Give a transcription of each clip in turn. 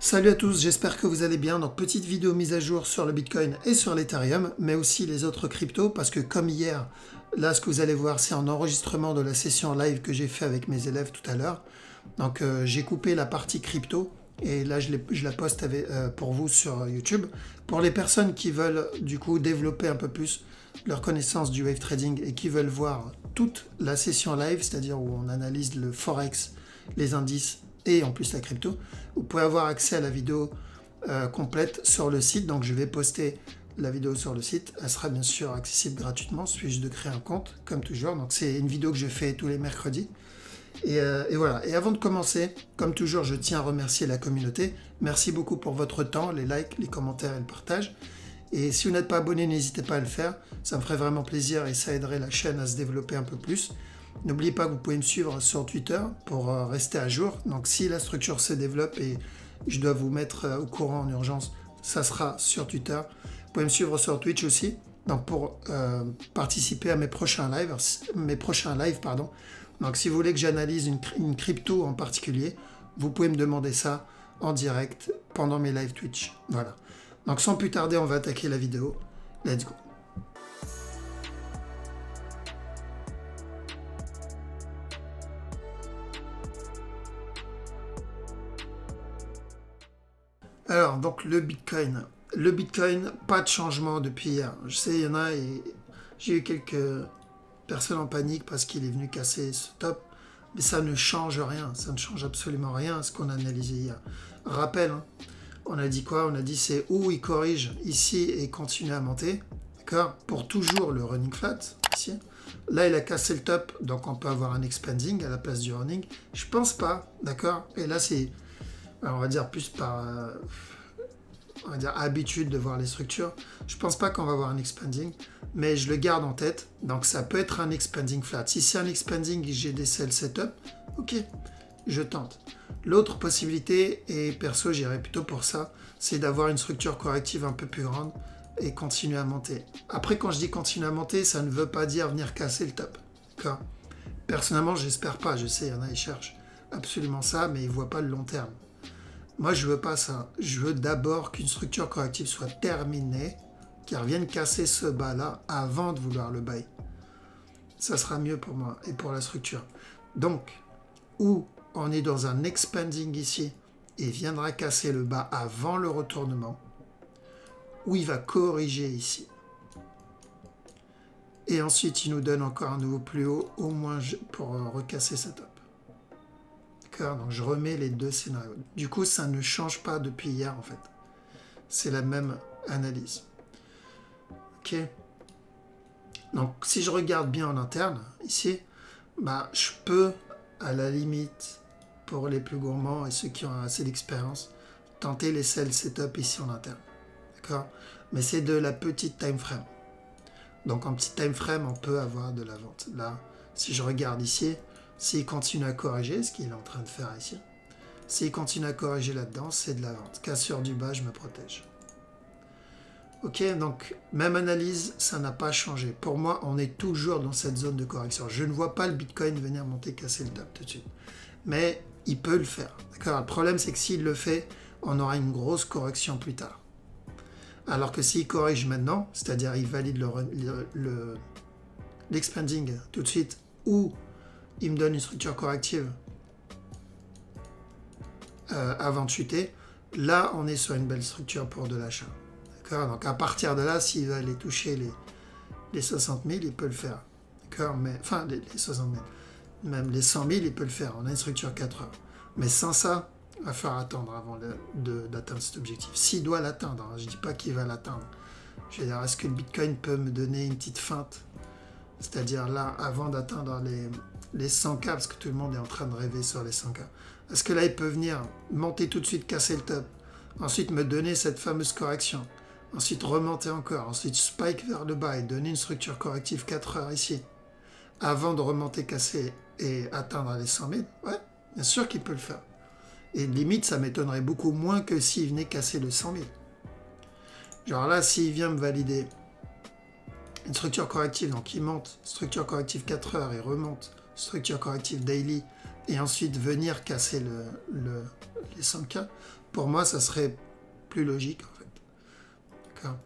Salut à tous, j'espère que vous allez bien. Donc petite vidéo mise à jour sur le Bitcoin et sur l'Ethereum, mais aussi les autres cryptos, parce que comme hier, là ce que vous allez voir c'est un enregistrement de la session live que j'ai fait avec mes élèves tout à l'heure. Donc j'ai coupé la partie crypto et là je la poste pour vous sur YouTube. Pour les personnes qui veulent du coup développer un peu plus leur connaissance du wave trading et qui veulent voir toute la session live, c'est-à-dire où on analyse le forex, les indices et en plus la crypto, vous pouvez avoir accès à la vidéo complète sur le site. Donc je vais poster la vidéo sur le site. Elle sera bien sûr accessible gratuitement. Il suffit juste de créer un compte, comme toujours. Donc c'est une vidéo que je fais tous les mercredis. Et voilà. Et avant de commencer, comme toujours, je tiens à remercier la communauté. Merci beaucoup pour votre temps, les likes, les commentaires et le partage. Et si vous n'êtes pas abonné, n'hésitez pas à le faire. Ça me ferait vraiment plaisir et ça aiderait la chaîne à se développer un peu plus. N'oubliez pas que vous pouvez me suivre sur Twitter pour rester à jour. Donc si la structure se développe et je dois vous mettre au courant en urgence, ça sera sur Twitter. Vous pouvez me suivre sur Twitch aussi, donc pour participer à mes prochains lives. Donc si vous voulez que j'analyse une crypto en particulier, vous pouvez me demander ça en direct pendant mes live Twitch. Voilà. Donc sans plus tarder, on va attaquer la vidéo. Let's go. Alors, donc le Bitcoin. Le Bitcoin, pas de changement depuis hier. Je sais, il y en a et j'ai eu quelques personnes en panique parce qu'il est venu casser ce top. Mais ça ne change rien. Ça ne change absolument rien à ce qu'on a analysé hier. Rappel, hein, on a dit quoi? On a dit c'est où il corrige ici et continue à monter. D'accord? Pour toujours le running flat, ici. Là, il a cassé le top, donc on peut avoir un expanding à la place du running. Je pense pas, d'accord? Et là, c'est... on va dire plus par habitude de voir les structures. Je pense pas qu'on va avoir un expanding, mais je le garde en tête. Donc ça peut être un expanding flat. Si c'est un expanding et j'ai des sell setup, ok, je tente. L'autre possibilité, et perso j'irais plutôt pour ça, c'est d'avoir une structure corrective un peu plus grande et continuer à monter. Après, quand je dis continuer à monter, ça ne veut pas dire venir casser le top. D'accord? Personnellement, j'espère pas. Je sais, il y en a, ils cherchent absolument ça, mais ils voient pas le long terme. Moi, je veux pas ça. Je veux d'abord qu'une structure corrective soit terminée, qu'elle revienne casser ce bas-là avant de vouloir le buy. Ça sera mieux pour moi et pour la structure. Donc, où on est dans un expanding ici et viendra casser le bas avant le retournement, où il va corriger ici. Et ensuite, il nous donne encore un nouveau plus haut, au moins pour recasser ce top. Donc je remets les deux scénarios. Du coup, ça ne change pas depuis hier, en fait. C'est la même analyse. Ok. Donc, si je regarde bien en interne, ici, bah, je peux, à la limite, pour les plus gourmands et ceux qui ont assez d'expérience, tenter les sell setup ici en interne. D'accord? Mais c'est de la petite time frame. Donc, en petit time frame, on peut avoir de la vente. Là, si je regarde ici, s'il continue à corriger, ce qu'il est en train de faire ici, s'il continue à corriger là-dedans, c'est de la vente. Cassure du bas, je me protège. Ok, donc même analyse, ça n'a pas changé. Pour moi, on est toujours dans cette zone de correction. Je ne vois pas le Bitcoin venir monter, casser le top tout de suite. Mais il peut le faire. D'accord? Le problème, c'est que s'il le fait, on aura une grosse correction plus tard. Alors que s'il corrige maintenant, c'est-à-dire il valide l'expanding tout de suite, ou il me donne une structure corrective avant de chuter, là on est sur une belle structure pour de l'achat. D'accord? Donc à partir de là, s'il va aller toucher les 60 000, il peut le faire. D'accord? Mais, enfin, les 60 000, même les 100 000, il peut le faire. On a une structure 4 heures. Mais sans ça, il va falloir attendre avant d'atteindre cet objectif. S'il doit l'atteindre, hein, je ne dis pas qu'il va l'atteindre. Je veux dire, est-ce que le Bitcoin peut me donner une petite feinte? C'est-à-dire là, avant d'atteindre les 100K, parce que tout le monde est en train de rêver sur les 100K. Est-ce que là, il peut venir monter tout de suite, casser le top, ensuite me donner cette fameuse correction, ensuite remonter encore, ensuite spike vers le bas et donner une structure corrective 4 heures ici, avant de remonter, casser et atteindre les 100 000? Ouais, bien sûr qu'il peut le faire. Et limite, ça m'étonnerait beaucoup moins que s'il venait casser le 100 000. Genre là, s'il vient me valider une structure corrective, donc il monte, structure corrective 4 heures et remonte, structure corrective daily et ensuite venir casser les 100K, pour moi, ça serait plus logique, en fait. D'accord.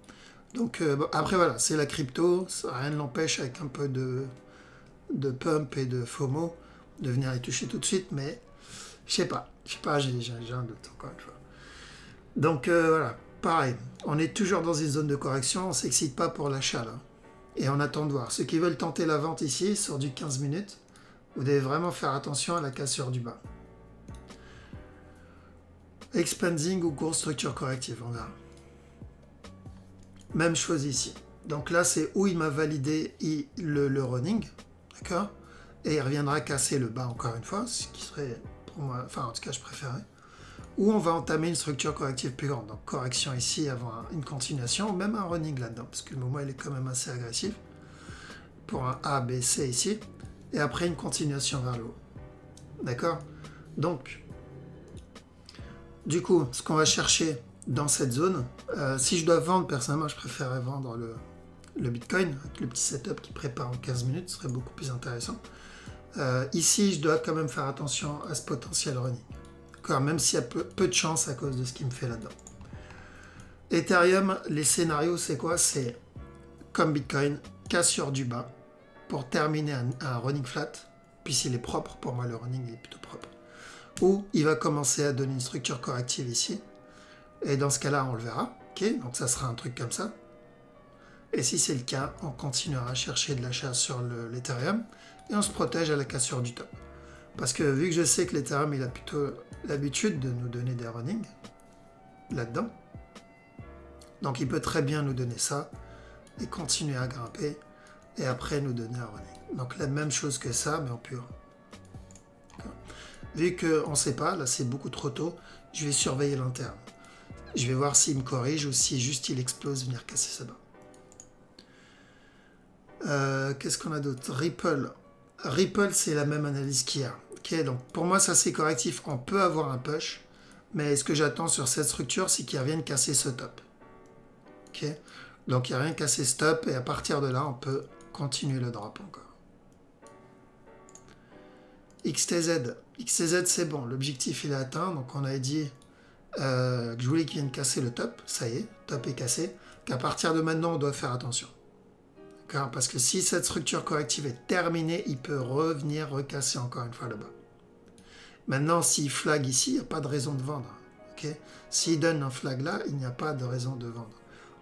Donc, bon, après, voilà, c'est la crypto, ça, rien ne l'empêche avec un peu de pump et de FOMO de venir les toucher tout de suite, mais je sais pas, j'ai un doute, encore une fois. Donc, voilà, pareil, on est toujours dans une zone de correction, on ne s'excite pas pour l'achat, là. Et on attend de voir. Ceux qui veulent tenter la vente ici, sur du 15 minutes, vous devez vraiment faire attention à la cassure du bas. Expanding ou course structure corrective, on verra. Même chose ici. Donc là, c'est où il m'a validé le running, d'accord? Et il reviendra casser le bas encore une fois, ce qui serait pour moi, enfin en tout cas je préférais. Ou on va entamer une structure corrective plus grande. Donc correction ici avant une continuation, ou même un running là-dedans, parce que le mouvement il est quand même assez agressif. Pour un A, B, C ici, et après une continuation vers le haut. D'accord? Donc, du coup, ce qu'on va chercher dans cette zone, si je dois vendre, personnellement, je préférerais vendre le Bitcoin, avec le petit setup qui prépare en 15 minutes, ce serait beaucoup plus intéressant. Ici, je dois quand même faire attention à ce potentiel running. Même s'il y a peu de chance à cause de ce qu'il me fait là-dedans. Ethereum, les scénarios, c'est quoi? C'est comme Bitcoin, cassure du bas pour terminer un running flat, puis s'il est propre, pour moi le running est plutôt propre. Ou il va commencer à donner une structure corrective ici, et dans ce cas-là, on le verra. Ok, donc ça sera un truc comme ça. Et si c'est le cas, on continuera à chercher de l'achat sur l'Ethereum, et on se protège à la cassure du top. Parce que vu que je sais que l'Ethereum il a plutôt l'habitude de nous donner des runnings là-dedans, donc il peut très bien nous donner ça et continuer à grimper et après nous donner un running. Donc la même chose que ça, mais en pur. Vu qu'on ne sait pas, là c'est beaucoup trop tôt, je vais surveiller l'interne. Je vais voir s'il me corrige ou si juste il explose, venir casser ça bas. Qu'est-ce qu'on a d'autre? Ripple. Ripple, c'est la même analyse qu'hier. Ok, donc pour moi, ça c'est correctif. On peut avoir un push, mais ce que j'attends sur cette structure, c'est qu'il revienne casser ce top. Ok, donc il n'y a rien cassé ce top, et à partir de là, on peut continuer le drop encore. XTZ. XTZ, c'est bon. L'objectif, il est atteint. Donc on avait dit que je voulais qu'il vienne casser le top. Ça y est, top est cassé. Qu'à partir de maintenant, on doit faire attention. Parce que si cette structure corrective est terminée, il peut revenir recasser encore une fois le bas. Maintenant, s'il flag ici, il n'y a pas de raison de vendre. Okay, s'il donne un flag là, il n'y a pas de raison de vendre.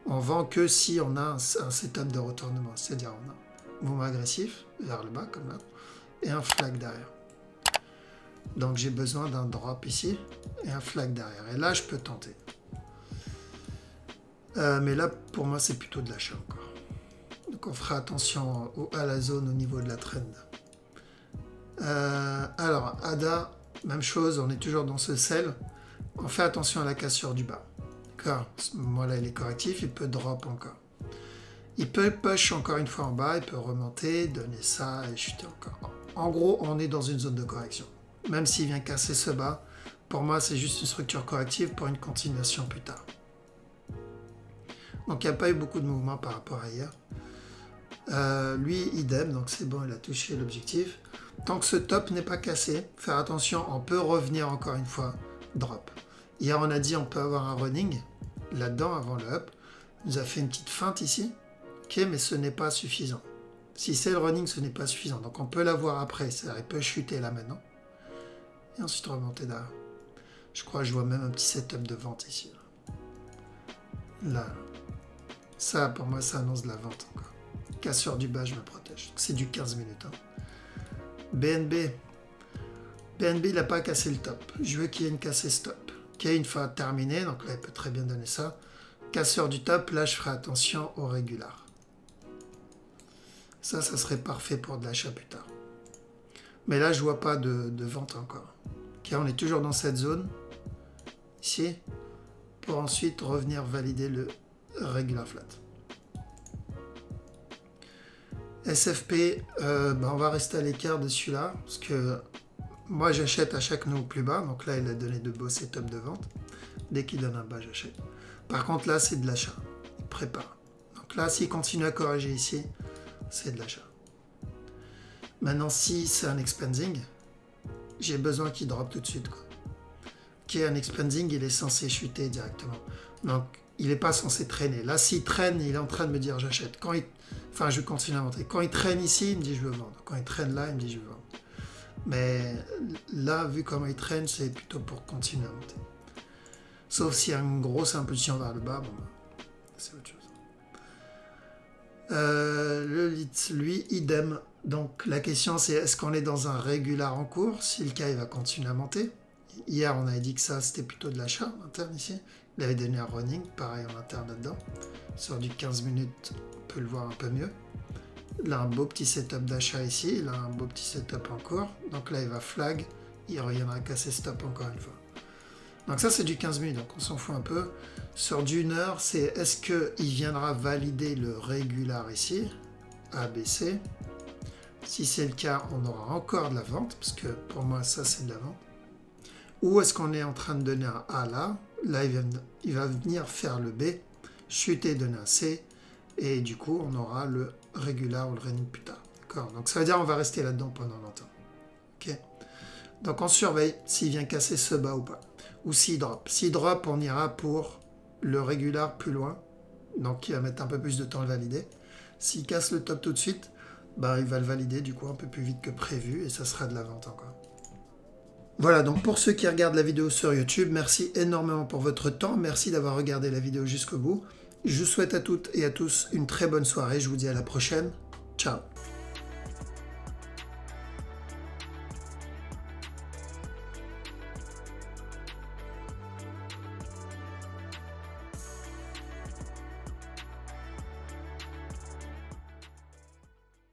On vend que si on a un setup de retournement. C'est-à-dire on a un mouvement agressif vers le bas, comme là, et un flag derrière. Donc j'ai besoin d'un drop ici et un flag derrière. Et là, je peux tenter. Mais là, pour moi, c'est plutôt de l'achat encore. Donc on fera attention à la zone au niveau de la trend. Alors, ADA, même chose, on est toujours dans ce sell. On fait attention à la cassure du bas. D'accord, ce moment-là, il est correctif, il peut drop encore. Il peut push encore une fois en bas, il peut remonter, donner ça et chuter encore. En gros, on est dans une zone de correction. Même s'il vient casser ce bas, pour moi, c'est juste une structure corrective pour une continuation plus tard. Donc, il n'y a pas eu beaucoup de mouvement par rapport à hier. Lui, idem, donc c'est bon, il a touché l'objectif. Tant que ce top n'est pas cassé, faire attention, on peut revenir encore une fois, drop. Hier, on a dit on peut avoir un running, là-dedans, avant le up. Il nous a fait une petite feinte ici. Ok, mais ce n'est pas suffisant. Si c'est le running, ce n'est pas suffisant. Donc on peut l'avoir après, c'est-à-dire il peut chuter là maintenant. Et ensuite remonter derrière. Je crois que je vois même un petit setup de vente ici. Là. Ça, pour moi, ça annonce de la vente encore. Cassure du bas, je me protège. C'est du 15 minutes. Hein. BNB. BNB, il n'a pas cassé le top. Je veux qu'il y ait une cassée stop. Ok, une fois terminé, donc là, il peut très bien donner ça. Casseur du top, là, je ferai attention au régular. Ça serait parfait pour de l'achat plus tard. Mais là, je vois pas de vente encore. Ok, on est toujours dans cette zone. Ici. Pour ensuite revenir valider le regular flat. SFP, on va rester à l'écart de celui-là, parce que moi j'achète à chaque nœud plus bas, donc là il a donné de beaux setups de vente. Dès qu'il donne un bas, j'achète. Par contre là c'est de l'achat, il prépare. Donc là s'il continue à corriger ici, c'est de l'achat. Maintenant si c'est un expanding, j'ai besoin qu'il drop tout de suite, quoi. Un expanding, il est censé chuter directement. Donc, il n'est pas censé traîner. Là, s'il traîne, il est en train de me dire j'achète. Enfin, je continue à monter. Quand il traîne ici, il me dit je veux vendre. Quand il traîne là, il me dit je veux vendre. Mais là, vu comment il traîne, c'est plutôt pour continuer à monter. Sauf s'il y a une grosse impulsion vers le bas, bon, c'est autre chose. Le Litz, lui, idem. Donc, la question, c'est est-ce qu'on est dans un régular en cours? Si le cas, il va continuer à monter. Hier, on avait dit que ça, c'était plutôt de l'achat interne ici. Il avait donné un running, pareil en interne là-dedans. Sur du 15 minutes, on peut le voir un peu mieux. Là, un beau petit setup d'achat ici. Là, un beau petit setup en cours. Donc là, il va flag. Il reviendra casser stop encore une fois. Donc ça, c'est du 15 minutes, donc on s'en fout un peu. Sur du 1 heure, c'est est-ce qu'il viendra valider le régular ici, ABC. Si c'est le cas, on aura encore de la vente, parce que pour moi, ça, c'est de la vente. Ou est-ce qu'on est en train de donner un A là? Là, il va venir faire le B, chuter, donner un C, et du coup, on aura le régular ou le running plus tard. D'accord? Donc ça veut dire qu'on va rester là-dedans pendant longtemps. Ok? Donc on surveille s'il vient casser ce bas ou pas. Ou s'il drop. S'il drop, on ira pour le régular plus loin. Donc il va mettre un peu plus de temps à le valider. S'il casse le top tout de suite, bah, il va le valider du coup un peu plus vite que prévu et ça sera de la vente encore. Voilà, donc pour ceux qui regardent la vidéo sur YouTube, merci énormément pour votre temps. Merci d'avoir regardé la vidéo jusqu'au bout. Je vous souhaite à toutes et à tous une très bonne soirée. Je vous dis à la prochaine. Ciao.